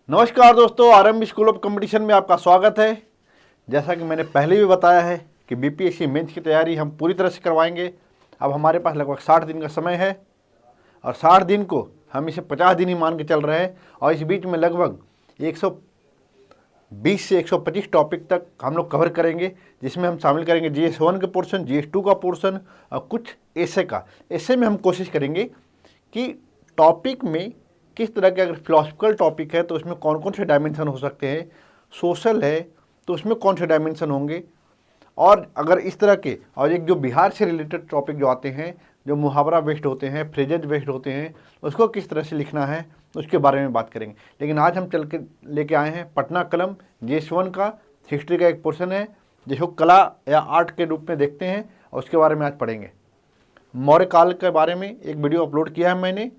नमस्कार दोस्तों, RM school of competition में आपका स्वागत है। जैसा कि मैंने पहले भी बताया है कि बीपीएससी मेंस की तैयारी हम पूरी तरह से करवाएंगे। अब हमारे पास लगभग 60 दिन का समय है और 60 दिन को हम इसे 50 दिन ही मान के चल रहे हैं और इस बीच में लगभग 120 से 125 टॉपिक तक हम लोग कवर करेंगे, जिसमें हम शामिल करेंगे GS1 का पोर्शन, GS2 का पोर्शन और कुछ एसे का। एसे में हम कोशिश करेंगे कि टॉपिक में किस तरह के, अगर फिलोसफिकल टॉपिक है तो उसमें कौन कौन से डायमेंशन हो सकते हैं, सोशल है तो उसमें कौन से डायमेंशन होंगे, और अगर इस तरह के, और एक जो बिहार से रिलेटेड टॉपिक जो आते हैं, जो मुहावरा बेस्ड होते हैं, फ्रेजेज बेस्ड होते हैं, उसको किस तरह से लिखना है उसके बारे में बात करेंगे। लेकिन आज हम चल के लेके आए हैं पटना कलम GS1 का हिस्ट्री का एक पोर्शन है, जिसको कला या आर्ट के रूप में देखते हैं और उसके बारे में आज पढ़ेंगे। मौर्य काल के बारे में एक वीडियो अपलोड किया है मैंने,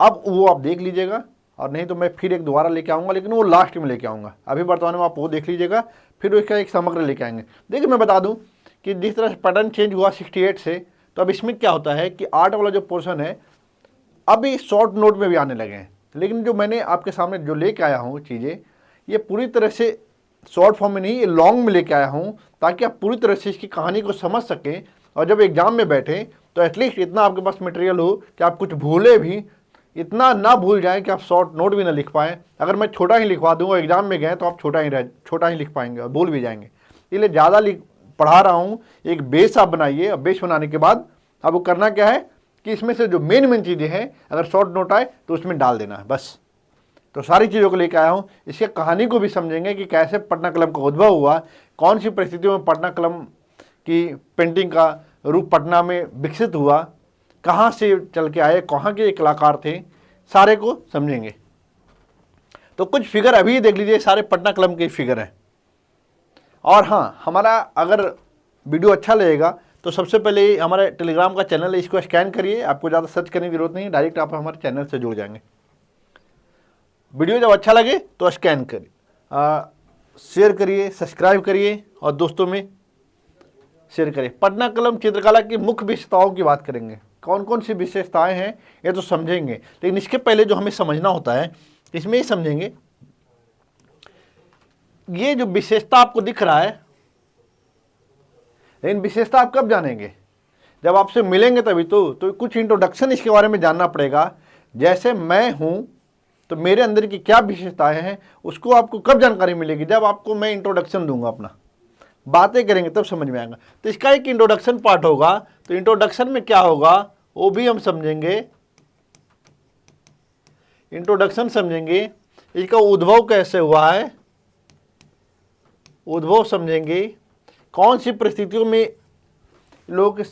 अब वो आप देख लीजिएगा, और नहीं तो मैं फिर एक दोबारा लेके आऊँगा, लेकिन वो लास्ट में लेके आऊँगा। अभी वर्तमान में आप वो देख लीजिएगा, फिर उसका एक समग्र लेके आएंगे। देखिए, मैं बता दूं कि जिस तरह से पैटर्न चेंज हुआ 68 से, तो अब इसमें क्या होता है कि आर्ट वाला जो पोर्शन है अभी शॉर्ट नोट में भी आने लगे हैं। लेकिन जो मैंने आपके सामने जो लेके आया हूँ चीज़ें, ये पूरी तरह से शॉर्ट फॉर्म में नहीं, ये लॉन्ग में लेके आया हूँ, ताकि आप पूरी तरह से इसकी कहानी को समझ सकें और जब एग्जाम में बैठें तो एटलीस्ट इतना आपके पास मटेरियल हो कि आप कुछ भूले भी, इतना ना भूल जाएं कि आप शॉर्ट नोट भी ना लिख पाएँ। अगर मैं छोटा ही लिखवा दूँगा, एग्जाम में गए तो आप छोटा ही लिख पाएंगे और भूल भी जाएंगे। इसलिए ज़्यादा पढ़ा रहा हूँ, एक बेस आप बनाइए, और बेस बनाने के बाद आपको करना क्या है कि इसमें से जो मेन चीज़ें हैं, अगर शॉर्ट नोट आए तो उसमें डाल देना है बस। तो सारी चीज़ों को लेकर आया हूँ, इसके कहानी को भी समझेंगे कि कैसे पटना कलम का उद्भव हुआ, कौन सी परिस्थितियों में पटना कलम की पेंटिंग का रूप पटना में विकसित हुआ, कहाँ से चल के आए, कहाँ के कलाकार थे, सारे को समझेंगे। तो कुछ फिगर अभी देख लीजिए, सारे पटना कलम के फिगर हैं। और हाँ, हमारा अगर वीडियो अच्छा लगेगा तो सबसे पहले हमारे टेलीग्राम का चैनल है, इसको स्कैन करिए। आपको ज़्यादा सर्च करने की जरूरत नहीं, डायरेक्ट आप हमारे चैनल से जुड़ जाएंगे। वीडियो जब अच्छा लगे तो स्कैन करिए, शेयर करिए, सब्सक्राइब करिए और दोस्तों में शेयर करिए। पटना कलम चित्रकला की मुख्य विशेषताओं की बात करेंगे, कौन कौन सी विशेषताएं हैं ये तो समझेंगे। लेकिन इसके पहले जो हमें समझना होता है, इसमें ये समझेंगे, ये जो विशेषता आपको दिख रहा है, लेकिन विशेषता आप कब जानेंगे, जब आपसे मिलेंगे तभी तो कुछ इंट्रोडक्शन इसके बारे में जानना पड़ेगा। जैसे मैं हूं तो मेरे अंदर की क्या विशेषताएं हैं, उसको आपको कब जानकारी मिलेगी, जब आपको मैं इंट्रोडक्शन दूंगा, अपना बातें करेंगे तब समझ में आएगा। तो इसका एक इंट्रोडक्शन पार्ट होगा, तो इंट्रोडक्शन में क्या होगा वो भी हम समझेंगे। इंट्रोडक्शन समझेंगे, इसका उद्भव कैसे हुआ है, उद्भव समझेंगे, कौन सी परिस्थितियों में लोग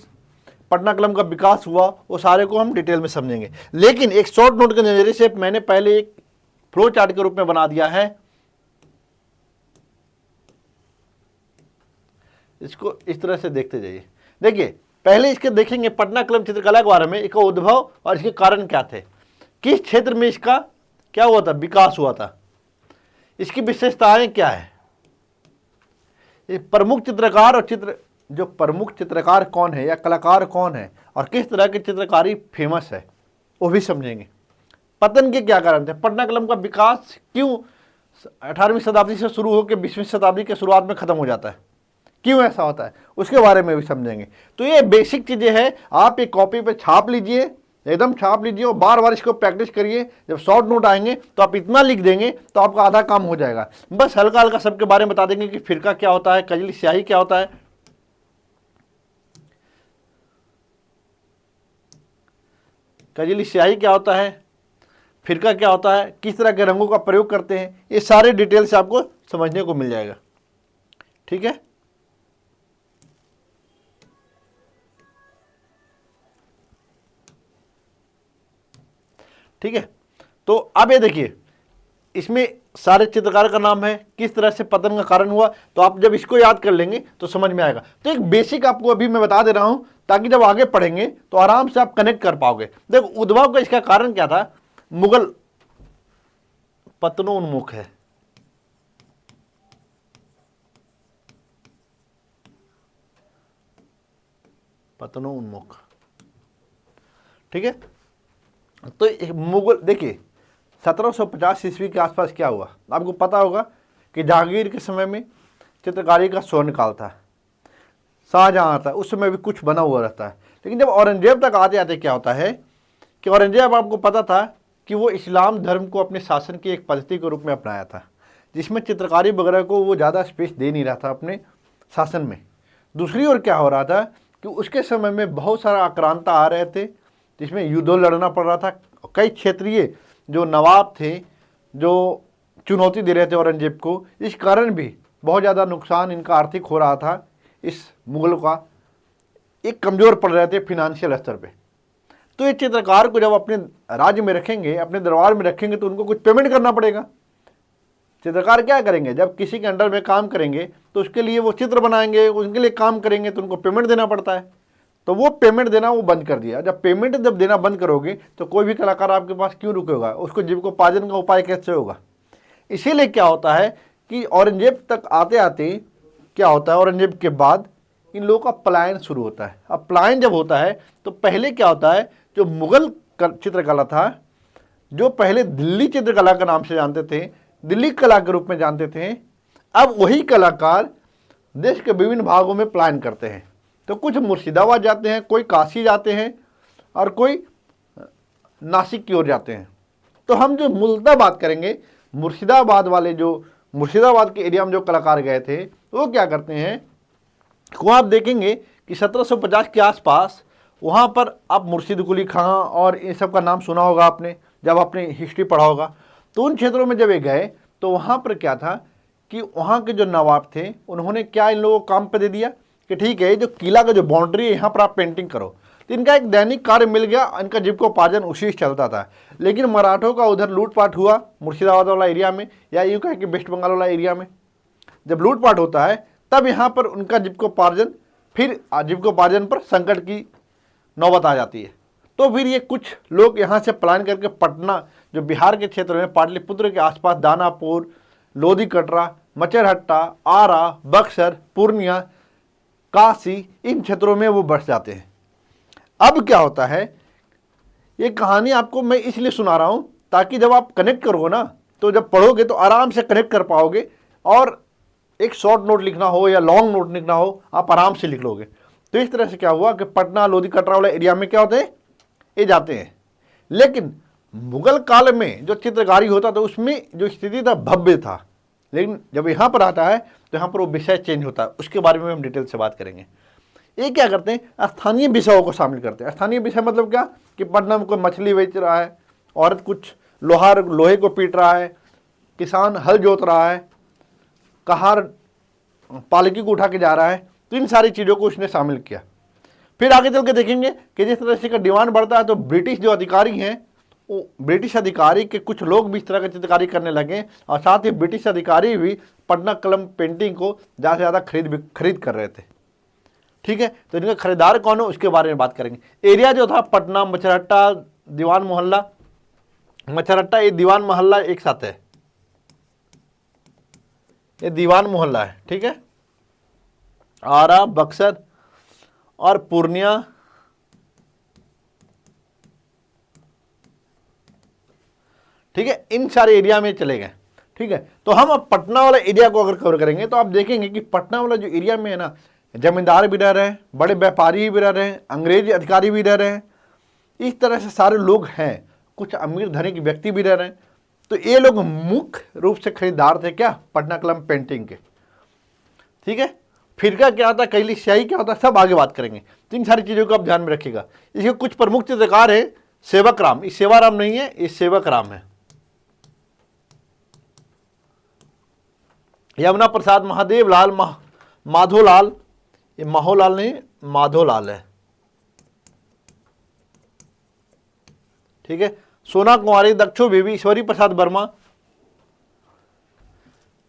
पटना कलम का विकास हुआ, वो सारे को हम डिटेल में समझेंगे। लेकिन एक शॉर्ट नोट के नजरिए से मैंने पहले एक फ्लो चार्ट के रूप में बना दिया है, इसको इस तरह से देखते जाइए। देखिए, पहले इसके देखेंगे पटना कलम चित्रकला के बारे में, इसका उद्भव और इसके कारण क्या थे, किस क्षेत्र में इसका क्या हुआ था, विकास हुआ था, इसकी विशेषताएं क्या है, प्रमुख चित्रकार और जो प्रमुख चित्रकार कौन है या कलाकार कौन है, और किस तरह की चित्रकारी फेमस है, वो भी समझेंगे। पतन के क्या कारण थे, पटना कलम का विकास क्यों 18वीं शताब्दी से शुरू होकर 20वीं शताब्दी के शुरुआत में खत्म हो जाता है, क्यों ऐसा होता है, उसके बारे में भी समझेंगे। तो ये बेसिक चीजें हैं, आप एक कॉपी पे छाप लीजिए, एकदम छाप लीजिए और बार बार इसको प्रैक्टिस करिए। जब शॉर्ट नोट आएंगे तो आप इतना लिख देंगे तो आपका आधा काम हो जाएगा। बस हल्का हल्का सबके बारे में बता देंगे कि फिरका क्या होता है, कजली स्याही क्या होता है, कजली स्याही क्या होता है, फिरका क्या होता है, किस तरह के रंगों का प्रयोग करते हैं, ये सारे डिटेल से आपको समझने को मिल जाएगा। ठीक है, ठीक है। तो अब ये देखिए, इसमें सारे चित्रकार का नाम है, किस तरह से पतन का कारण हुआ, तो आप जब इसको याद कर लेंगे तो समझ में आएगा। तो एक बेसिक आपको अभी मैं बता दे रहा हूं, ताकि जब आगे पढ़ेंगे तो आराम से आप कनेक्ट कर पाओगे। देखो, उद्भव का इसका कारण क्या था, मुगल पतनोन्मुख है, पतनोन्मुख, ठीक है। तो मुगल, देखिए 1750 ईस्वी के आसपास क्या हुआ? आपको पता होगा कि जहांगीर के समय में चित्रकारी का स्वर्णकाल था, शाहजहां था, उस समय भी कुछ बना हुआ रहता है। लेकिन जब औरंगजेब तक आते आते क्या होता है कि औरंगजेब, आपको पता था कि वो इस्लाम धर्म को अपने शासन की एक पद्धति के रूप में अपनाया था, जिसमें चित्रकारी वगैरह को वो ज़्यादा स्पेस दे नहीं रहा था अपने शासन में। दूसरी ओर क्या हो रहा था कि उसके समय में बहुत सारा आक्रांता आ रहे थे, जिसमें युद्धों लड़ना पड़ रहा था। कई क्षेत्रीय जो नवाब थे जो चुनौती दे रहे थे औरंगजेब को, इस कारण भी बहुत ज़्यादा नुकसान इनका आर्थिक हो रहा था। इस मुगलों का एक कमज़ोर पड़ रहे थे फिनेंशियल स्तर पे। तो ये चित्रकार को जब अपने राज्य में रखेंगे, अपने दरबार में रखेंगे, तो उनको कुछ पेमेंट करना पड़ेगा। चित्रकार क्या करेंगे? जब किसी के अंडर में काम करेंगे तो उसके लिए वो चित्र बनाएंगे, उनके लिए काम करेंगे, तो उनको पेमेंट देना पड़ता है। तो वो पेमेंट देना वो बंद कर दिया। जब पेमेंट देना बंद करोगे तो कोई भी कलाकार आपके पास क्यों रुकेगा? उसको जीविकोपार्जन का उपाय कैसे होगा? इसीलिए क्या होता है कि औरंगजेब तक आते आते क्या होता है, औरंगजेब के बाद इन लोगों का पलायन शुरू होता है। अब पलायन जब होता है तो पहले क्या होता है, जो मुगल चित्रकला था, जो पहले दिल्ली चित्रकला के नाम से जानते थे, दिल्ली कला के रूप में जानते थे, अब वही कलाकार देश के विभिन्न भागों में पलायन करते हैं। तो कुछ मुर्शिदाबाद जाते हैं, कोई काशी जाते हैं और कोई नासिक की ओर जाते हैं। तो हम जो मूलतः बात करेंगे, मुर्शिदाबाद वाले, जो मुर्शिदाबाद के एरिया में जो कलाकार गए थे, वो क्या करते हैं, वो आप देखेंगे कि 1750 के आसपास वहाँ पर आप मुर्शिद कुली खां और इन सब का नाम सुना होगा आपने, जब आपने हिस्ट्री पढ़ा होगा। तो उन क्षेत्रों में जब ये गए तो वहाँ पर क्या था कि वहाँ के जो नवाब थे, उन्होंने क्या इन लोगों को काम पे दे दिया कि ठीक है, जो किला का जो बाउंड्री है यहाँ पर आप पेंटिंग करो। तो इनका एक दैनिक कार्य मिल गया, इनका जीविकोपार्जन उसी से चलता था। लेकिन मराठों का उधर लूटपाट हुआ मुर्शिदाबाद वाला एरिया में, या यूँ कहें कि वेस्ट बंगाल वाला एरिया में। जब लूटपाट होता है तब यहाँ पर उनका जीविकोपार्जन, फिर जीविकोपार्जन पर संकट की नौबत आ जाती है। तो फिर ये कुछ लोग यहाँ से पलायन करके पटना, जो बिहार के क्षेत्र में पाटलिपुत्र के आसपास, दानापुर, लोधी कटरा, मचरहट्टा, आरा, बक्सर, पूर्णिया, काशी, इन क्षेत्रों में वो बस जाते हैं। अब क्या होता है, ये कहानी आपको मैं इसलिए सुना रहा हूँ ताकि जब आप कनेक्ट करोगे ना, तो जब पढ़ोगे तो आराम से कनेक्ट कर पाओगे, और एक शॉर्ट नोट लिखना हो या लॉन्ग नोट लिखना हो, आप आराम से लिख लोगे। तो इस तरह से क्या हुआ कि पटना, लोधी कटरा वाला एरिया में क्या होते हैं, ये जाते हैं। लेकिन मुगल काल में जो चित्रकारी होता था उसमें जो स्थिति था भव्य था, लेकिन जब यहाँ पर आता है तो यहाँ पर वो विषय चेंज होता है। उसके बारे में हम डिटेल से बात करेंगे। ये क्या करते हैं, स्थानीय विषयों को शामिल करते हैं। स्थानीय विषय मतलब क्या कि पटना में कोई मछली बेच रहा है, औरत कुछ लोहे को पीट रहा है, किसान हल जोत रहा है, कहार पालकी को उठा के जा रहा है। तो इन सारी चीज़ों को उसने शामिल किया। फिर आगे चल के देखेंगे कि जिस तरह से का डिमांड बढ़ता है तो ब्रिटिश जो अधिकारी हैं, वो ब्रिटिश अधिकारी के कुछ लोग भी इस तरह की चित्रकारी करने लगे, और साथ ही ब्रिटिश अधिकारी भी पटना कलम पेंटिंग को ज़्यादा से ज़्यादा खरीद कर रहे थे। ठीक है, तो इनका खरीदार कौन है उसके बारे में बात करेंगे। एरिया जो था पटना, मचरहट्टा, दीवान मोहल्ला, मचरहट्टा ये दीवान मोहल्ला एक साथ है, ये दीवान मोहल्ला है। ठीक है, आरा, बक्सर और पूर्णिया, ठीक है, इन सारे एरिया में चले गए। ठीक है, तो हम अब पटना वाला एरिया को अगर कवर करेंगे तो आप देखेंगे कि पटना वाला जो एरिया में है ना, जमींदार भी रह रहे हैं, बड़े व्यापारी भी रह रहे हैं, अंग्रेजी अधिकारी भी रह रहे हैं, इस तरह से सारे लोग हैं, कुछ अमीर धनिक व्यक्ति भी रह रहे हैं। तो ये लोग मुख्य रूप से खरीदार थे क्या, पटना कलम पेंटिंग के। ठीक है, फिरका क्या होता है, कैली स्याही क्या होता है, सब आगे बात करेंगे। तो इन सारी चीज़ों को आप ध्यान में रखिएगा। इसके कुछ प्रमुख चित्रकार है, सेवक राम, ये सेवाराम नहीं है, ये सेवक राम है, यमुना प्रसाद, महादेव लाल, माधोलाल, ये माहोलाल नहीं, माधोलाल है। ठीक है, सोना कुमारी, दक्षो बेबी, ईश्वरी प्रसाद वर्मा।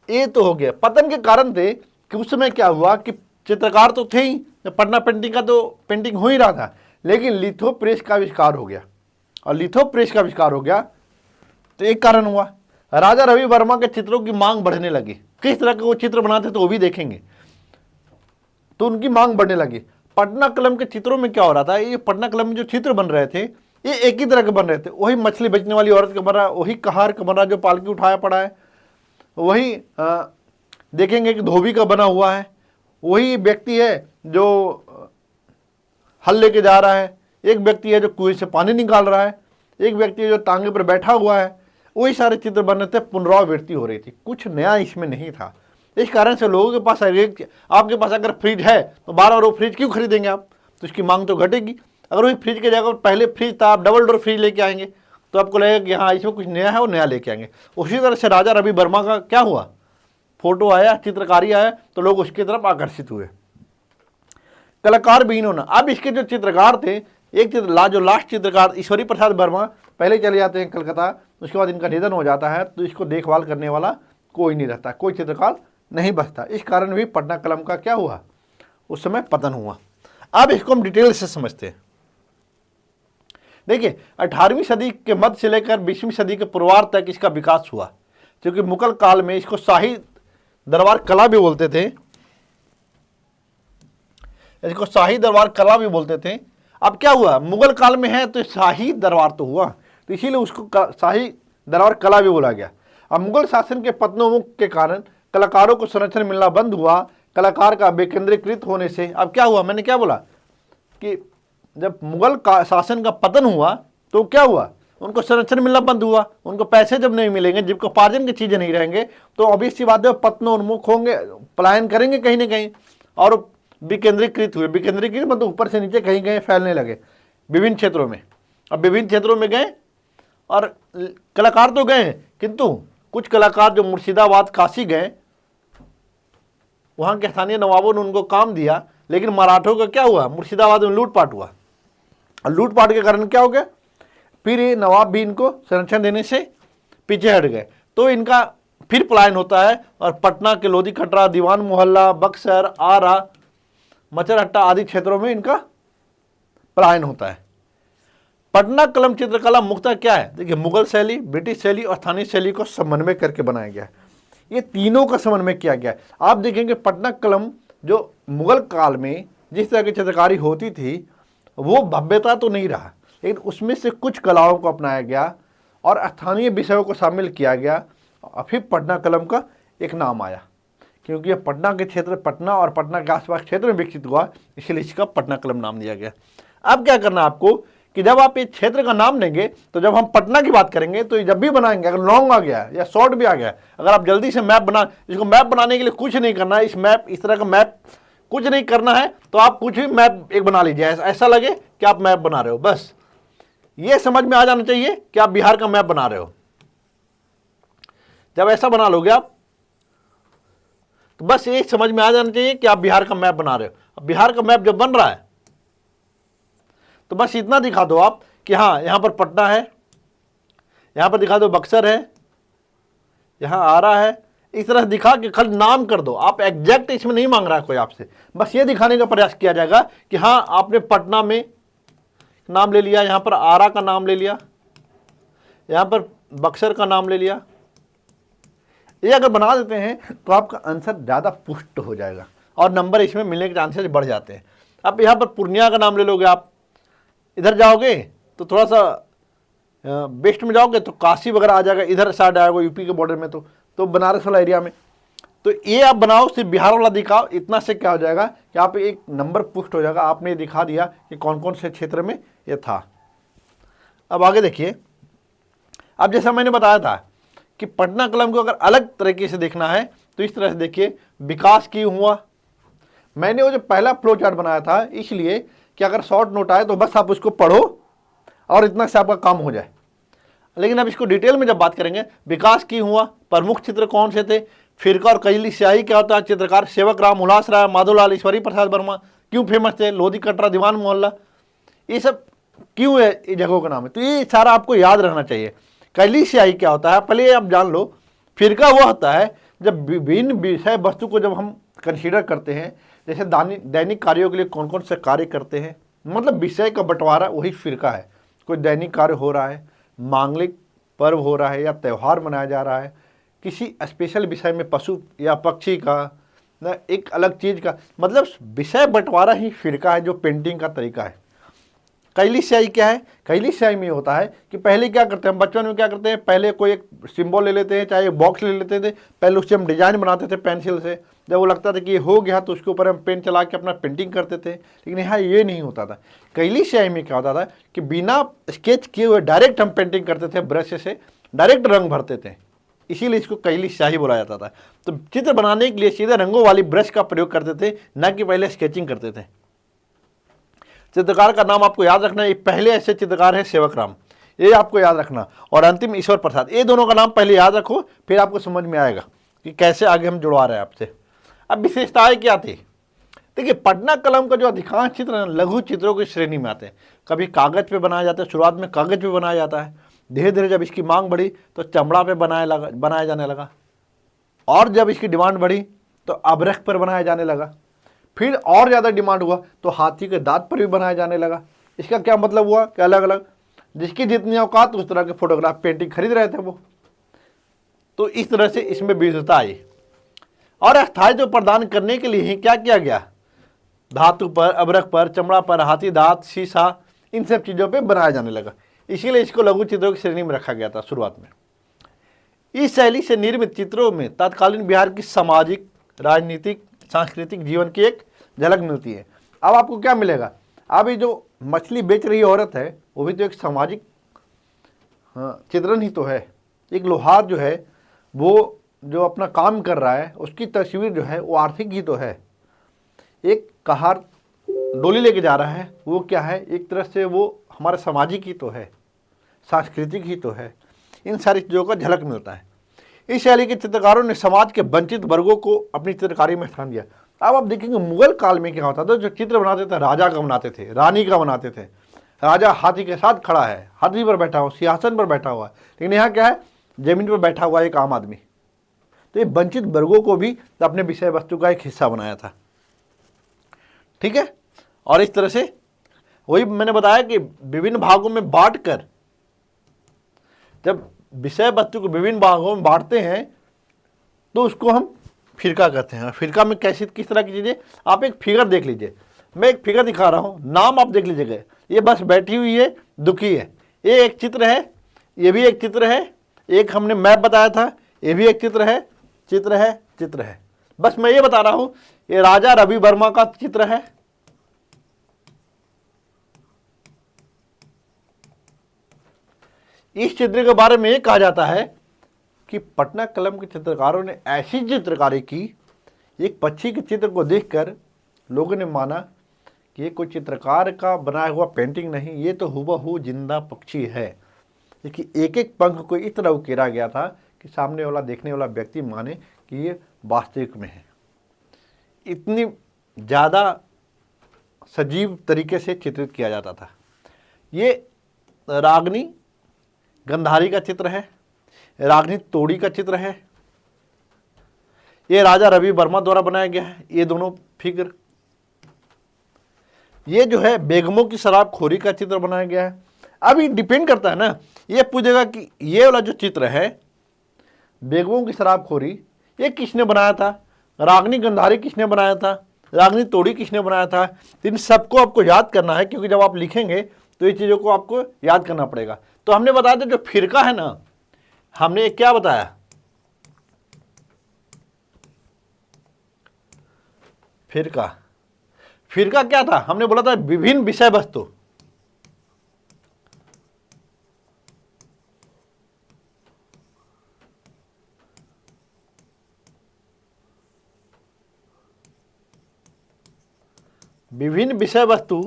ये तो हो गया। पतन के कारण थे कि उस समय क्या हुआ कि चित्रकार तो थे ही, पटना पेंटिंग का तो पेंटिंग हो ही रहा था, लेकिन लिथो प्रेस का आविष्कार हो गया। और लिथो प्रेस का आविष्कार हो गया तो एक कारण हुआ, राजा रवि वर्मा के चित्रों की मांग बढ़ने लगी। किस तरह के वो चित्र बनाते तो वो भी देखेंगे। तो उनकी मांग बढ़ने लगी। पटना कलम के चित्रों में क्या हो रहा था, ये पटना कलम में जो चित्र बन रहे थे ये एक ही तरह के बन रहे थे। वही मछली बेचने वाली औरत का बन रहा है, वही कहार का बन रहा है जो पालकी उठाया पड़ा है, वही देखेंगे कि धोबी का बना हुआ है, वही व्यक्ति है जो हल लेके जा रहा है, एक व्यक्ति है जो कुएं से पानी निकाल रहा है, एक व्यक्ति है जो टांगे पर बैठा हुआ है। वही सारे चित्र बन रहे थे, पुनरावृत्ति हो रही थी, कुछ नया इसमें नहीं था। इस कारण से लोगों के पास आपके पास अगर फ्रिज है तो बार बार वो फ्रिज क्यों खरीदेंगे आप, तो इसकी मांग तो घटेगी। अगर वही फ्रिज के जगह पहले फ्रिज था, आप डबल डोर फ्रिज लेके आएंगे तो आपको लगेगा कि हाँ इसमें कुछ नया है, वो नया लेके आएंगे। उसी तरह से राजा रवि वर्मा का क्या हुआ, फोटो आया, चित्रकारी आया तो लोग उसकी तरफ आकर्षित हुए। कलाकार भी होना। अब इसके जो चित्रकार थे, एक जो लास्ट चित्रकार ईश्वरी प्रसाद वर्मा पहले चले जाते हैं कलकत्ता, उसके बाद इनका निधन हो जाता है, तो इसको देखभाल करने वाला कोई नहीं रहता, कोई चित्रकार नहीं बचता। इस कारण भी पटना कलम का क्या हुआ, उस समय पतन हुआ। अब इसको हम डिटेल से समझते हैं। देखिए 18वीं सदी के मध्य से लेकर 20वीं सदी के पूर्वार्ध तक इसका विकास हुआ, क्योंकि मुगल काल में इसको शाही दरबार कला भी बोलते थे, इसको शाही दरबार कला भी बोलते थे। अब क्या हुआ, मुगल काल में है तो शाही दरबार तो हुआ, तो इसीलिए उसको शाही दरबार कला भी बोला गया। अब मुगल शासन के पतनोन्मुख के कारण कलाकारों को संरक्षण मिलना बंद हुआ। कलाकार का विकेंद्रीकृत होने से अब क्या हुआ, मैंने क्या बोला कि जब मुगल का शासन का पतन हुआ तो क्या हुआ, उनको संरक्षण मिलना बंद हुआ, उनको पैसे जब नहीं मिलेंगे, जीविकोपार्जन की चीज़ें नहीं रहेंगे, तो ऑब्वियस सी बात है पतनोन्मुख होंगे, पलायन करेंगे कहीं ना कहीं, और विकेंद्रीकृत हुए। विकेंद्रीकृत मतलब ऊपर से नीचे कहीं कहीं फैलने लगे विभिन्न क्षेत्रों में। अब विभिन्न क्षेत्रों में गए और कलाकार तो गए, किंतु कुछ कलाकार जो मुर्शिदाबाद काशी गए, वहाँ के स्थानीय नवाबों ने उनको काम दिया, लेकिन मराठों का क्या हुआ, मुर्शिदाबाद में लूटपाट हुआ, और लूटपाट के कारण क्या हो गया, फिर ये नवाब भी इनको संरक्षण देने से पीछे हट गए, तो इनका फिर पलायन होता है, और पटना के लोधी खटरा, दीवान मोहल्ला, बक्सर, आरा, मचरहट्टा आदि क्षेत्रों में इनका पलायन होता है। पटना कलम चित्रकला मुख्यतः क्या है, देखिए मुगल शैली, ब्रिटिश शैली और स्थानीय शैली को समन्वय करके बनाया गया है। ये तीनों का समन्वय किया गया है। आप देखेंगे पटना कलम जो मुगल काल में जिस तरह की चित्रकारी होती थी वो भव्यता तो नहीं रहा, लेकिन उसमें से कुछ कलाओं को अपनाया गया और स्थानीय विषयों को शामिल किया गया, और फिर पटना कलम का एक नाम आया, क्योंकि ये पटना के क्षेत्र, पटना और पटना के आसपास क्षेत्र में विकसित हुआ, इसलिए इसका पटना कलम नाम दिया गया। अब क्या करना आपको कि जब आप इस क्षेत्र का नाम लेंगे तो जब हम पटना की बात करेंगे तो जब भी बनाएंगे, अगर लॉन्ग आ गया या शॉर्ट भी आ गया, अगर आप जल्दी से मैप बना, इसको मैप बनाने के लिए कुछ नहीं करना है, इस तरह का मैप कुछ नहीं करना है, तो आप कुछ भी मैप एक बना लीजिए, ऐसा लगे कि आप मैप बना रहे हो। बस ये समझ में आ जाना चाहिए कि आप बिहार का मैप बना रहे हो। जब ऐसा बना लोगे आप, तो बस ये समझ में आ जाना चाहिए कि आप बिहार का मैप बना रहे हो। अब बिहार का मैप जब बन रहा है तो बस इतना दिखा दो आप कि हाँ यहाँ पर पटना है, यहाँ पर दिखा दो बक्सर है, यहाँ आरा है, इस तरह दिखा के खाली नाम कर दो। आप एग्जैक्ट इसमें नहीं मांग रहा है कोई आपसे, बस ये दिखाने का प्रयास किया जाएगा कि हाँ आपने पटना में नाम ले लिया, यहाँ पर आरा का नाम ले लिया, यहाँ पर बक्सर का नाम ले लिया। ये अगर बना देते हैं तो आपका आंसर ज़्यादा पुष्ट हो जाएगा और नंबर इसमें मिलने के चांसेस बढ़ जाते हैं। अब यहाँ पर पूर्णिया का नाम ले लोगे आप, इधर जाओगे तो थोड़ा सा वेस्ट में जाओगे तो काशी वगैरह आ जाएगा, इधर साइड आएगा यूपी के बॉर्डर में, तो बनारस वाला एरिया में। तो ये आप बनाओ, सिर्फ बिहार वाला दिखाओ, इतना से क्या हो जाएगा कि आप एक नंबर पुष्ट हो जाएगा। आपने ये दिखा दिया कि कौन कौन से क्षेत्र में ये था। अब आगे देखिए, अब जैसा मैंने बताया था कि पटना कलम को अगर अलग तरीके से देखना है तो इस तरह से देखिए, विकास क्यों हुआ। मैंने वो जो पहला फ्लो चार्ट बनाया था इसलिए कि अगर शॉर्ट नोट आए तो बस आप उसको पढ़ो और इतना से आपका काम हो जाए। लेकिन अब इसको डिटेल में जब बात करेंगे, विकास क्यों हुआ, प्रमुख चित्र कौन से थे, फिरका और कजली स्याही क्या होता है, चित्रकार सेवक राम, उल्लास राय, माधवलाल, ईश्वरी प्रसाद वर्मा क्यों फेमस थे, लोधी कटरा, दीवान मोहल्ला, ये सब क्यों है, ये जगहों का नाम है। तो ये सारा आपको याद रहना चाहिए। कजली स्याही क्या होता है पहले आप जान लो। फिरका वो होता है जब विभिन्न विषय वस्तु को जब हम कंसीडर करते हैं, जैसे दैनिक कार्यों के लिए कौन कौन से कार्य करते हैं, मतलब विषय का बंटवारा, वही फिरका है। कोई दैनिक कार्य हो रहा है, मांगलिक पर्व हो रहा है या त्यौहार मनाया जा रहा है, किसी स्पेशल विषय में पशु या पक्षी का न एक अलग चीज़ का, मतलब विषय बंटवारा ही फिरका है, जो पेंटिंग का तरीका है। कैली स्याही क्या है? कैली स्याही में होता है कि पहले क्या करते हैं, हम बचपन में क्या करते हैं, पहले कोई एक सिंबल ले लेते हैं, चाहे बॉक्स ले लेते थे, पहले उससे हम डिजाइन बनाते थे पेंसिल से। जब वो लगता था कि ये हो गया तो उसके ऊपर हम पेन चला के अपना पेंटिंग करते थे। लेकिन यहाँ ये नहीं होता था। कैली स्याही में क्या होता था कि बिना स्केच किए हुए डायरेक्ट हम पेंटिंग करते थे, ब्रश से डायरेक्ट रंग भरते थे, इसीलिए इसको कैली स्याही बोला जाता था। तो चित्र बनाने के लिए सीधे रंगों वाली ब्रश का प्रयोग करते थे, न कि पहले स्केचिंग करते थे। चित्रकार का नाम आपको याद रखना है। पहले ऐसे चित्रकार है सेवकराम, ये आपको याद रखना, और अंतिम ईश्वर प्रसाद। ये दोनों का नाम पहले याद रखो, फिर आपको समझ में आएगा कि कैसे आगे हम जुड़वा रहे हैं आपसे। अब विशेषताएं क्या थी? देखिए, पटना कलम का जो अधिकांश चित्र है लघु चित्रों की श्रेणी में आते हैं। कभी कागज पे बनाया जाता है, शुरुआत में कागज पे बनाया जाता है, धीरे धीरे जब इसकी मांग बढ़ी तो चमड़ा पे बनाया जाने लगा, और जब इसकी डिमांड बढ़ी तो अबरख पर बनाया जाने लगा, फिर और ज़्यादा डिमांड हुआ तो हाथी के दांत पर भी बनाया जाने लगा। इसका क्या मतलब हुआ कि अलग अलग जिसकी जितनी औकात उस तरह के फोटोग्राफ पेंटिंग खरीद रहे थे वो। तो इस तरह से इसमें विविधता आई, और स्थायित्व प्रदान करने के लिए ही क्या किया गया, धातु पर, अबरख पर, चमड़ा पर, हाथी दांत, शीशा, इन सब चीज़ों पे बनाया जाने लगा। इसीलिए इसको लघु चित्रों की श्रेणी में रखा गया था शुरुआत में। इस शैली से निर्मित चित्रों में तत्कालीन बिहार की सामाजिक, राजनीतिक, सांस्कृतिक जीवन की एक झलक मिलती है। अब आपको क्या मिलेगा? अब ये जो मछली बेच रही औरत है वो भी तो एक सामाजिक चित्रण ही तो है। एक लोहार जो है वो जो अपना काम कर रहा है उसकी तस्वीर जो है वो आर्थिक ही तो है। एक कहार डोली लेके जा रहा है, वो क्या है, एक तरह से वो हमारा सामाजिक ही तो है, सांस्कृतिक ही तो है। इन सारी चीज़ों का झलक मिलता है। इस शैली के चित्रकारों ने समाज के वंचित वर्गों को अपनी चित्रकारी में स्थान दिया। अब आप देखेंगे मुगल काल में क्या होता था, जो चित्र बनाते थे राजा का बनाते थे, रानी का बनाते थे। राजा हाथी के साथ खड़ा है, हाथी पर बैठा हुआ, सिंहासन पर बैठा हुआ है, लेकिन यहाँ क्या है, जमीन पर बैठा हुआ एक आम आदमी। तो ये वंचित वर्गों को भी अपने विषय वस्तु का एक हिस्सा बनाया था। ठीक है, और इस तरह से वही मैंने बताया कि विभिन्न भागों में बांटकर, जब विषय वस्तु को विभिन्न भागों में बांटते हैं तो उसको हम फिरका कहते हैं। फिरका में कैसी किस तरह की चीज़ें, आप एक फिगर देख लीजिए, मैं एक फिगर दिखा रहा हूँ, नाम आप देख लीजिएगा। ये बस बैठी हुई है, दुखी है, ये एक चित्र है, ये भी एक चित्र है, एक हमने मैप बताया था, ये भी एक चित्र है, चित्र है, चित्र है। बस मैं ये बता रहा हूँ, ये राजा रवि वर्मा का चित्र है, इस चित्र के बारे में ये कहा जाता है कि पटना कलम के चित्रकारों ने ऐसी चित्रकारी की, एक पक्षी के चित्र को देखकर लोगों ने माना कि ये कोई चित्रकार का बनाया हुआ पेंटिंग नहीं, ये तो हुबहू जिंदा पक्षी है। देखिए, एक एक पंख को इस तरह उकेरा गया था कि सामने वाला, देखने वाला व्यक्ति माने कि ये वास्तविक में है। इतनी ज़्यादा सजीव तरीके से चित्रित किया जाता था। ये रागनी गंधारी का चित्र है, रागनी तोड़ी का चित्र है, ये राजा रवि वर्मा द्वारा बनाया गया है। ये दोनों फिगर, ये जो है बेगमों की शराबखोरी का चित्र बनाया गया है। अब ये डिपेंड करता है ना, ये पूछेगा कि ये वाला जो चित्र है बेगमों की शराबखोरी, ये किसने बनाया था, रागनी गंधारी किसने बनाया था, रागनी तोड़ी किसने बनाया था। इन सबको आपको याद करना है, क्योंकि जब आप लिखेंगे तो ये चीज़ों को आपको याद करना पड़ेगा। तो हमने बताया था जो फिरका है ना, हमने क्या बताया, फिरका, फिरका क्या था, हमने बोला था विभिन्न विषय वस्तु, विभिन्न विषय वस्तु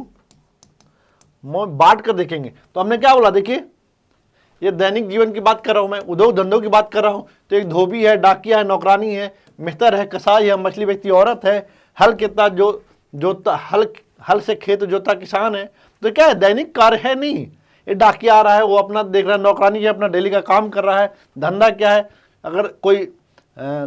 बांट कर देखेंगे। तो हमने क्या बोला, देखिए ये दैनिक जीवन की बात कर रहा हूं मैं, उद्योग धंधों की बात कर रहा हूं, तो एक धोबी है, डाकिया है, नौकरानी है, मिस्तर है, कसाई है, मछली बेचती औरत है, हल कितना जोता हल से खेत जोता किसान है। तो क्या है, दैनिक कार्य है नहीं, ये डाकिया आ रहा है, वो अपना देख रहा है, नौकरानी है अपना डेली का काम कर रहा है। धंधा क्या है, अगर कोई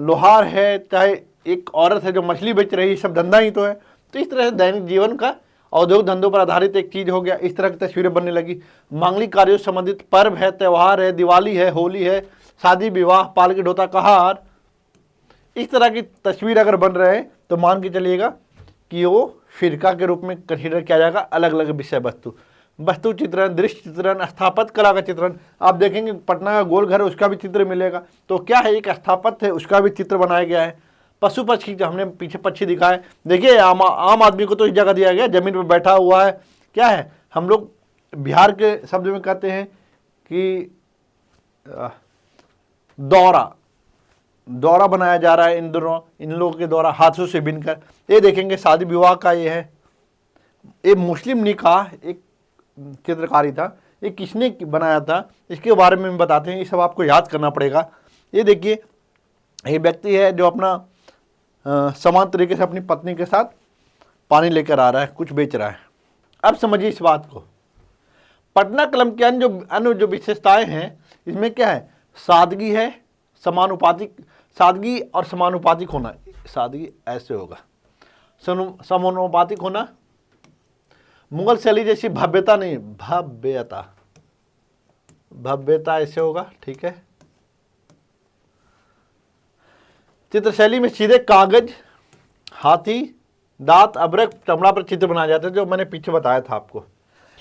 लोहार है, चाहे एक औरत है जो मछली बेच रही है, सब धंधा ही तो है। तो इस तरह से दैनिक जीवन का औद्योगिक धंधों पर आधारित एक चीज हो गया। इस तरह की तस्वीरें बनने लगी। मांगलिक कार्यों से संबंधित पर्व है, त्यौहार है, दिवाली है, होली है, शादी विवाह, पालकी ढोता कहार, इस तरह की तस्वीर अगर बन रहे हैं तो मान के चलिएगा कि वो फिरका के रूप में कंसिडर किया जाएगा, अलग अलग विषय वस्तु। वस्तु चित्रण, दृश्य चित्रण, स्थापत्य कला का चित्रण। आप देखेंगे पटना का गोल घर, उसका भी चित्र मिलेगा। तो क्या है, एक स्थापत्य है, उसका भी चित्र बनाया गया है। पशु पक्षी, जो हमने पीछे पक्षी दिखाए, देखिए आम आदमी को तो इस जगह दिया गया, जमीन पर बैठा हुआ है। क्या है, हम लोग बिहार के शब्द में कहते हैं कि दौरा बनाया जा रहा है इन लोगों के द्वारा हाथों से बिनकर। ये देखेंगे शादी विवाह का ये है। ये मुस्लिम निकाह एक चित्रकारी था, ये किसने बनाया था इसके बारे में बताते हैं। ये सब आपको याद करना पड़ेगा। ये देखिए, ये व्यक्ति है जो अपना समान तरीके से अपनी पत्नी के साथ पानी लेकर आ रहा है, कुछ बेच रहा है। अब समझिए इस बात को। पटना कलम के अन्य जो विशेषताएं हैं, इसमें क्या है, सादगी है, समानुपातिक, सादगी और समानुपातिक होना। सादगी ऐसे होगा, समानुपातिक होना। मुगल शैली जैसी भव्यता नहीं, भव्यता ऐसे होगा, ठीक है। चित्र शैली में सीधे कागज, हाथी, दांत, अब्रक, चमड़ा पर चित्र बनाए जाते हैं, जो मैंने पीछे बताया था आपको।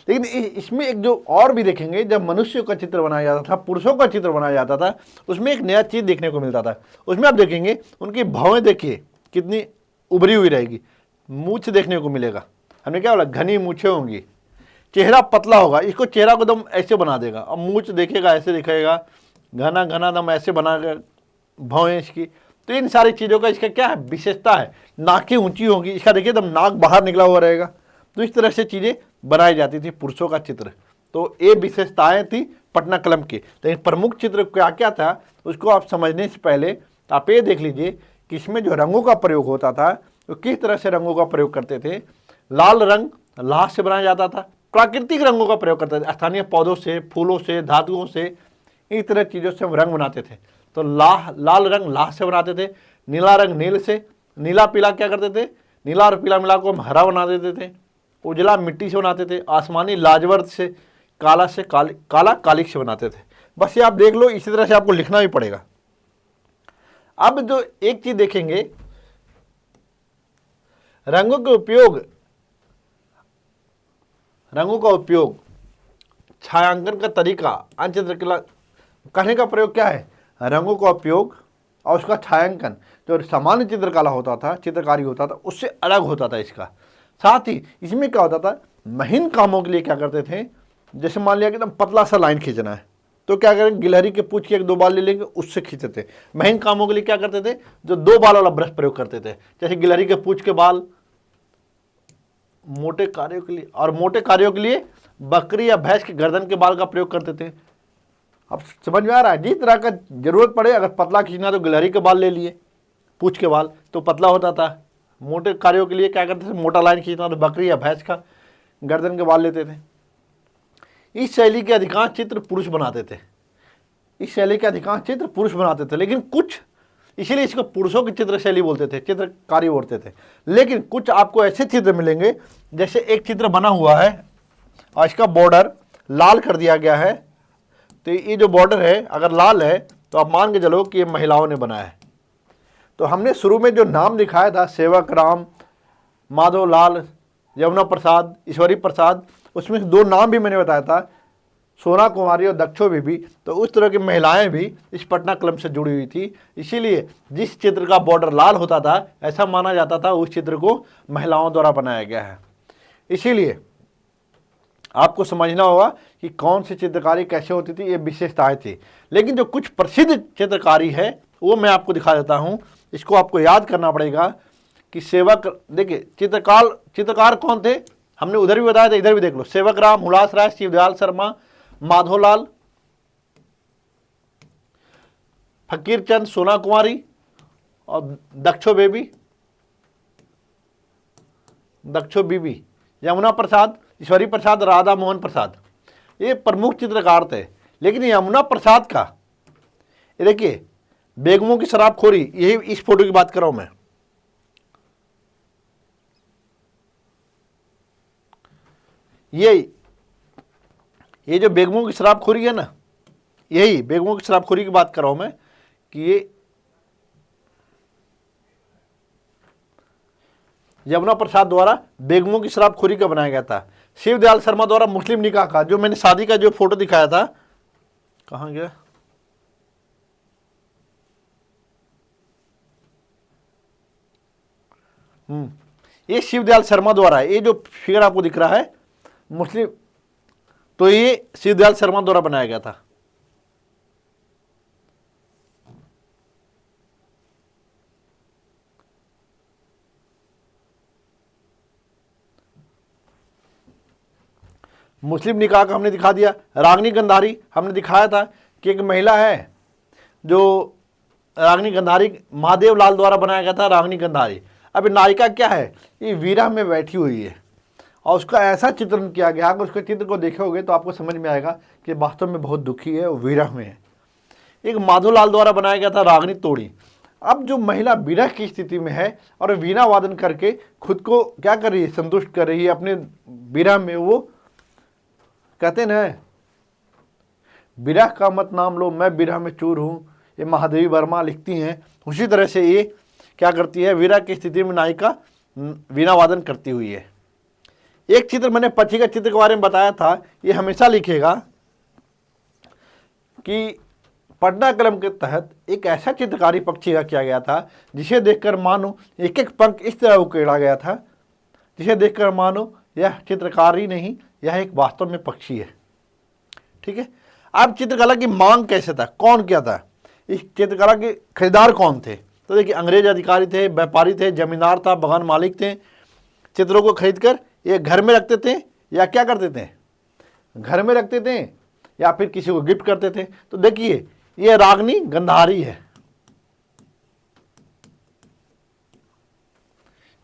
लेकिन इसमें एक जो और भी देखेंगे, जब मनुष्यों का चित्र बनाया जाता था, पुरुषों का चित्र बनाया जाता था, उसमें एक नया चीज देखने को मिलता था। उसमें आप देखेंगे उनकी भौहें देखिए कितनी उभरी हुई रहेगी, मूछ देखने को मिलेगा। हमने क्या बोला, घनी मूछें होंगी, चेहरा पतला होगा, इसको चेहरा को दम ऐसे बना देगा, और मूछ देखेगा ऐसे दिखेगा, घना घना दम ऐसे बना भौहें इसकी। तो इन सारी चीज़ों का इसका क्या है, विशेषता है। नाकें ऊंची होंगी, इसका देखिए दम नाक बाहर निकला हुआ रहेगा। तो इस तरह से चीज़ें बनाई जाती थी पुरुषों का चित्र। तो ये विशेषताएं थी पटना कलम की। लेकिन प्रमुख चित्र क्या क्या था, उसको आप समझने से पहले आप ये देख लीजिए कि इसमें जो रंगों का प्रयोग होता था, तो किस तरह से रंगों का प्रयोग करते थे। लाल रंग लाह से बनाया जाता था, प्राकृतिक रंगों का प्रयोग करते थे, स्थानीय पौधों से, फूलों से, धातुओं से, इस तरह चीज़ों से हम रंग बनाते थे। तो लाल रंग लाह से बनाते थे, नीला रंग नील से, नीला पीला क्या करते थे, नीला और पीला मिला को हम हरा बना देते थे, उजला मिट्टी से बनाते थे, आसमानी लाजवर्द से, काला से काला कालिक से बनाते थे। बस ये आप देख लो, इसी तरह से आपको लिखना भी पड़ेगा। अब जो एक चीज देखेंगे, रंगों का उपयोग, छायांकन का तरीका, अन्य चित्रकला करने का प्रयोग क्या है, रंगों का उपयोग और उसका छायांकन जो सामान्य चित्रकला होता था, चित्रकारी होता था, उससे अलग होता था इसका। साथ ही इसमें क्या होता था, महीन कामों के लिए क्या करते थे, जैसे मान लिया कि एकदम पतला सा लाइन खींचना है, तो क्या करेंगे, गिलहरी के पूंछ के एक दो बाल ले लेंगे, उससे खींचते थे। महीन कामों के लिए क्या करते थे, जो दो बाल वाला ब्रश प्रयोग करते थे, जैसे गिलहरी के पूंछ के बाल मोटे कार्यों के लिए, और मोटे कार्यों के लिए बकरी या भैंस के गर्दन के बाल का प्रयोग करते थे। अब समझ में आ रहा है, जिस तरह का जरूरत पड़े, अगर पतला खींचना तो गिलहरी के बाल ले लिए, पूंछ के बाल तो पतला होता था। मोटे कार्यों के लिए क्या करते थे, मोटा लाइन खींचना तो बकरी या भैंस का गर्दन के बाल लेते थे। इस शैली के अधिकांश चित्र पुरुष बनाते थे, लेकिन कुछ, इसीलिए इसको पुरुषों की चित्र शैली बोलते थे, चित्रकारी बोलते थे। लेकिन कुछ आपको ऐसे चित्र मिलेंगे, जैसे एक चित्र बना हुआ है और इसका बॉर्डर लाल कर दिया गया है। तो ये जो बॉर्डर है अगर लाल है तो आप मान के चलो कि ये महिलाओं ने बनाया है। तो हमने शुरू में जो नाम दिखाया था, सेवक राम, माधव लाल, यमुना प्रसाद, ईश्वरी प्रसाद, उसमें दो नाम भी मैंने बताया था, सोना कुमारी और दक्षो बीबी। तो उस तरह की महिलाएं भी इस पटना कलम से जुड़ी हुई थी। इसीलिए जिस चित्र का बॉर्डर लाल होता था, ऐसा माना जाता था उस चित्र को महिलाओं द्वारा बनाया गया है। इसीलिए आपको समझना होगा कि कौन सी चित्रकारी कैसे होती थी, ये विशेषताएं थी। लेकिन जो कुछ प्रसिद्ध चित्रकारी है वो मैं आपको दिखा देता हूँ। इसको आपको याद करना पड़ेगा कि सेवक, देखिए चित्रकार कौन थे, हमने उधर भी बताया था, इधर भी देख लो। सेवक राम, हुलास राय, शिवदयाल शर्मा, माधवलाल, फकीर चंद, सोना कुमारी और दक्षो बीबी, यमुना प्रसाद, ईश्वरी प्रसाद, राधा मोहन प्रसाद, ये प्रमुख चित्रकार थे। लेकिन यमुना प्रसाद का, ये देखिए, बेगमों की शराबखोरी, यही इस फोटो की बात कर रहा हूं मैं। ये जो बेगमों की शराबखोरी है ना, यही बेगमों की शराबखोरी की बात कर रहा हूं मैं, कि ये यमुना प्रसाद द्वारा बेगमों की शराबखोरी का बनाया गया था। शिवदयाल शर्मा द्वारा मुस्लिम निकाह का, जो मैंने शादी का जो फोटो दिखाया था, कहाँ गया, ये शिवदयाल शर्मा द्वारा, ये जो फिगर आपको दिख रहा है मुस्लिम, तो ये शिवदयाल शर्मा द्वारा बनाया गया था। मुस्लिम निकाह का हमने दिखा दिया। रागनी गंधारी हमने दिखाया था कि एक महिला है जो रागनी गंधारी महादेव लाल द्वारा बनाया गया था, रागनी गंधारी। अब नायिका क्या है, ये वीरा में बैठी हुई है और उसका ऐसा चित्रण किया गया, अगर उसके चित्र को देखोगे तो आपको समझ में आएगा कि वास्तव में बहुत दुखी है, वो वीरा में है। एक माधोलाल द्वारा बनाया गया था रागनी तोड़ी। अब जो महिला विरह की स्थिति में है और वीणा वादन करके खुद को क्या कर रही है, संतुष्ट कर रही है अपने विरह में। वो कहते न, विरह का मत नाम लो, मैं विरह में चूर हूँ, ये महादेवी वर्मा लिखती हैं। उसी तरह से ये क्या करती है, विरह की स्थिति में नायिका वीणा वादन करती हुई है। एक चित्र मैंने पक्षी का चित्र के बारे में बताया था, ये हमेशा लिखेगा कि पटना कलम के तहत एक ऐसा चित्रकारी पक्षी का किया गया था जिसे देखकर मानो एक एक पंख इस तरह उकेड़ा गया था, जिसे देखकर मानो यह चित्रकारी नहीं, यह एक वास्तव में पक्षी है। ठीक है। अब चित्रकला की मांग कैसे था, कौन क्या था, इस चित्रकला के खरीदार कौन थे? तो देखिए, अंग्रेज अधिकारी थे, व्यापारी थे, जमींदार था, बगान मालिक थे। चित्रों को खरीद कर ये घर में रखते थे या क्या करते थे, घर में रखते थे या फिर किसी को गिफ्ट करते थे। तो देखिए, ये रागनी गंधारी है,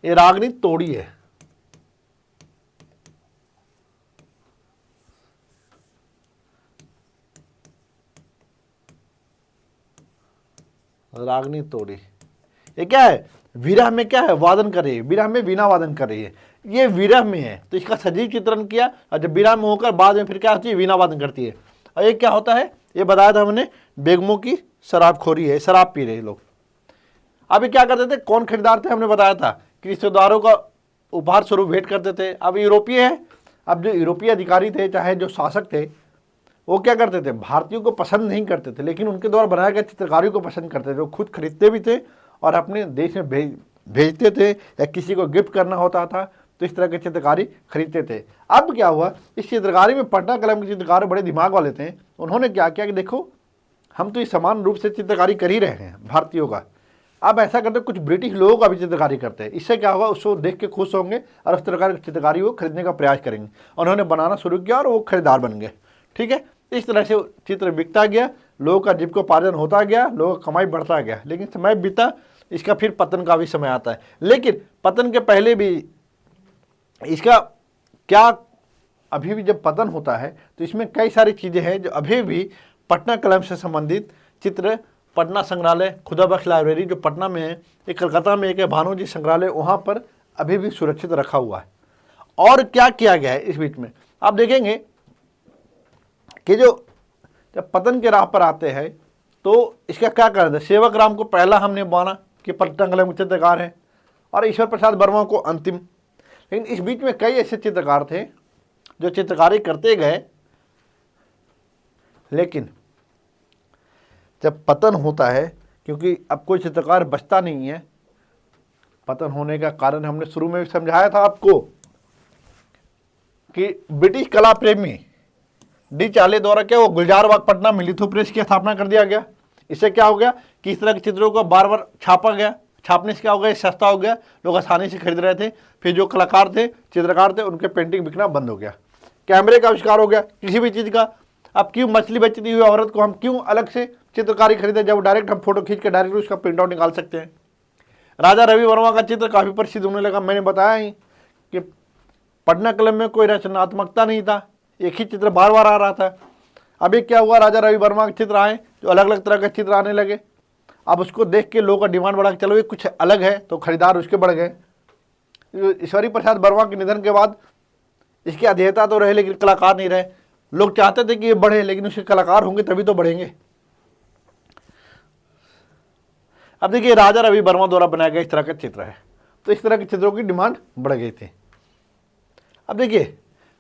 ये रागनी तोड़ी है। रागनी तोड़ी, ये क्या है, विरह में क्या है, वादन कर रही है, विरह में वीणा वादन कर रही है। ये विरह में है तो इसका सजीव चित्रण किया, और जब विरह में होकर बाद में फिर क्या होती है, वीणा वादन करती है। और ये क्या होता है, ये बताया था हमने, बेगमों की शराबखोरी है, शराब पी रहे लोग। अभी क्या करते थे, कौन खरीदार थे, हमने बताया था कि रिश्तेदारों का उपहार स्वरूप भेंट करते थे। अब यूरोपीय है, अब जो यूरोपीय अधिकारी थे, चाहे जो शासक थे, वो क्या करते थे, भारतीयों को पसंद नहीं करते थे, लेकिन उनके द्वारा बनाए गए चित्रकारियों को पसंद करते थे। वो खुद खरीदते भी थे और अपने देश में भेजते थे, या किसी को गिफ्ट करना होता था तो इस तरह के चित्रकारी खरीदते थे। अब क्या हुआ, इस चित्रकारी में पटना कलम के चित्रकार बड़े दिमाग वाले थे। उन्होंने क्या किया कि देखो, हम तो ये समान रूप से चित्रकारी कर ही रहे हैं भारतीयों का, अब ऐसा करते कुछ ब्रिटिश लोगों का भी चित्रकारी करते हैं। इससे क्या होगा, उसको देख के खुश होंगे और उस तरह की चित्रकारी वो खरीदने का प्रयास करेंगे। उन्होंने बनाना शुरू किया और वो खरीदार बन गए। ठीक है, इस तरह से चित्र बिकता गया, लोगों का जीविकोपार्जन होता गया, लोगों का कमाई बढ़ता गया। लेकिन समय बीता, इसका फिर पतन का भी समय आता है। लेकिन पतन के पहले भी इसका क्या, अभी भी जब पतन होता है तो इसमें कई सारी चीज़ें हैं जो अभी भी पटना कलम से संबंधित चित्र, पटना संग्रहालय, खुदाबख्श लाइब्रेरी जो पटना में है, एक कलकत्ता में एक है भानोजी संग्रहालय, वहाँ पर अभी भी सुरक्षित रखा हुआ है। और क्या किया गया है इस बीच में, आप देखेंगे कि जो जब पतन के राह पर आते हैं तो इसका क्या कारण है। सेवक राम को पहला हमने माना कि पटना कलम के चित्रकार हैं, और ईश्वर प्रसाद वर्मा को अंतिम। लेकिन इस बीच में कई ऐसे चित्रकार थे जो चित्रकारी करते गए, लेकिन जब पतन होता है, क्योंकि अब कोई चित्रकार बचता नहीं है, पतन होने का कारण हमने शुरू में भी समझाया था आपको कि ब्रिटिश कला प्रेमी डी चार्ले द्वारा क्या वो गुलजार बाग पटना में लिथो प्रेस की स्थापना कर दिया गया। इससे क्या हो गया कि इस तरह के चित्रों को बार बार छापा गया, छापने से क्या हो गया, सस्ता हो गया, लोग आसानी से खरीद रहे थे। फिर जो कलाकार थे, चित्रकार थे, उनके पेंटिंग बिकना बंद हो गया। कैमरे का आविष्कार हो गया किसी भी चीज़ का। अब क्यों मछली बेचती हुई औरत को हम क्यों अलग से चित्रकारी खरीदे, जब डायरेक्ट हम फोटो खींच के डायरेक्ट उसका प्रिंट आउट निकाल सकते हैं। राजा रवि वर्मा का चित्र काफ़ी प्रसिद्ध होने लगा। मैंने बताया ही कि पटना कलम में कोई रचनात्मकता नहीं था, एक ही चित्र बार बार आ रहा था। अभी क्या हुआ, राजा रवि वर्मा के चित्र आए, जो अलग अलग तरह के चित्र आने लगे। अब उसको देख के लोगों का डिमांड बढ़ा कि चलो ये कुछ अलग है, तो खरीदार उसके बढ़ गए। ईश्वरी प्रसाद वर्मा के निधन के बाद इसके अध्येता तो रहे लेकिन कलाकार नहीं रहे। लोग चाहते थे कि ये बढ़े, लेकिन उसके कलाकार होंगे तभी तो बढ़ेंगे। अब देखिए, राजा रवि वर्मा द्वारा बनाया गया इस तरह का चित्र है, तो इस तरह के चित्रों की डिमांड बढ़ गई थी। अब देखिए,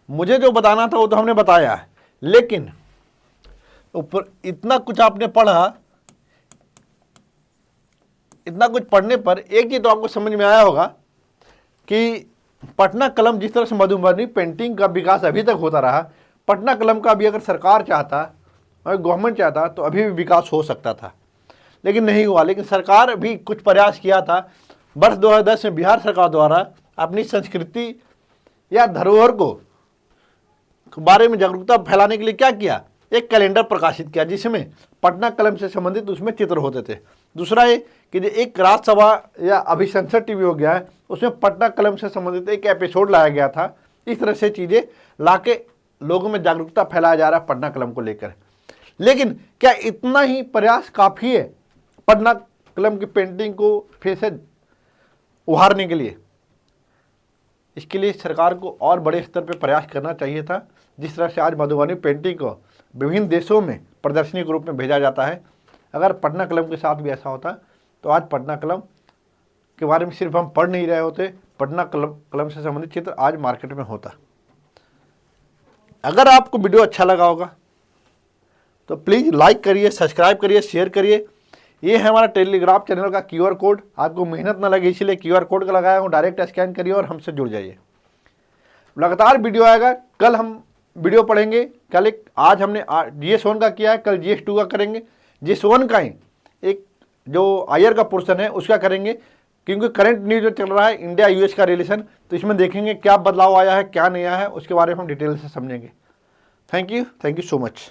मुझे जो बताना था वो तो हमने बताया है, लेकिन ऊपर इतना कुछ आपने पढ़ा, इतना कुछ पढ़ने पर एक चीज तो आपको समझ में आया होगा कि पटना कलम जिस तरह से मधुबनी पेंटिंग का विकास अभी तक होता रहा, पटना कलम का भी अगर सरकार चाहता और गवर्नमेंट चाहता तो अभी भी विकास हो सकता था, लेकिन नहीं हुआ। लेकिन सरकार भी कुछ प्रयास किया था। वर्ष 2010 में बिहार सरकार द्वारा अपनी संस्कृति या धरोहर को बारे में जागरूकता फैलाने के लिए क्या किया, एक कैलेंडर प्रकाशित किया जिसमें पटना कलम से संबंधित उसमें चित्र होते थे। दूसरा ये कि जो एक राज्यसभा या अभी संसद टीवी हो गया है, उसमें पटना कलम से संबंधित एक एपिसोड लाया गया था। इस तरह से चीज़ें लाके लोगों में जागरूकता फैलाया जा रहा है पटना कलम को लेकर। लेकिन क्या इतना ही प्रयास काफ़ी है पटना कलम की पेंटिंग को फिर से उभारने के लिए? इसके लिए सरकार को और बड़े स्तर पर प्रयास करना चाहिए था। जिस तरह से आज मधुबनी पेंटिंग को विभिन्न देशों में प्रदर्शनी के रूप में भेजा जाता है, अगर पटना कलम के साथ भी ऐसा होता तो आज पटना कलम के बारे में सिर्फ हम पढ़ नहीं रहे होते, पटना कलम से संबंधित चित्र आज मार्केट में होता। अगर आपको वीडियो अच्छा लगा होगा तो प्लीज़ लाइक करिए, सब्सक्राइब करिए, शेयर करिए। ये है हमारा टेलीग्राम चैनल का QR कोड। आपको मेहनत ना लगे इसलिए QR कोड का लगाया हूँ, डायरेक्ट स्कैन करिए और हमसे जुड़ जाइए। लगातार वीडियो आएगा। कल हम वीडियो पढ़ेंगे, कल एक आज हमने GS1 का किया है, कल GS2 का करेंगे। GS1 का ही एक जो आयर का पोर्शन है उसका करेंगे, क्योंकि करंट न्यूज जो चल रहा है इंडिया US का रिलेशन, तो इसमें देखेंगे क्या बदलाव आया है क्या नहीं आया है, उसके बारे में हम डिटेल से समझेंगे। Thank you so much.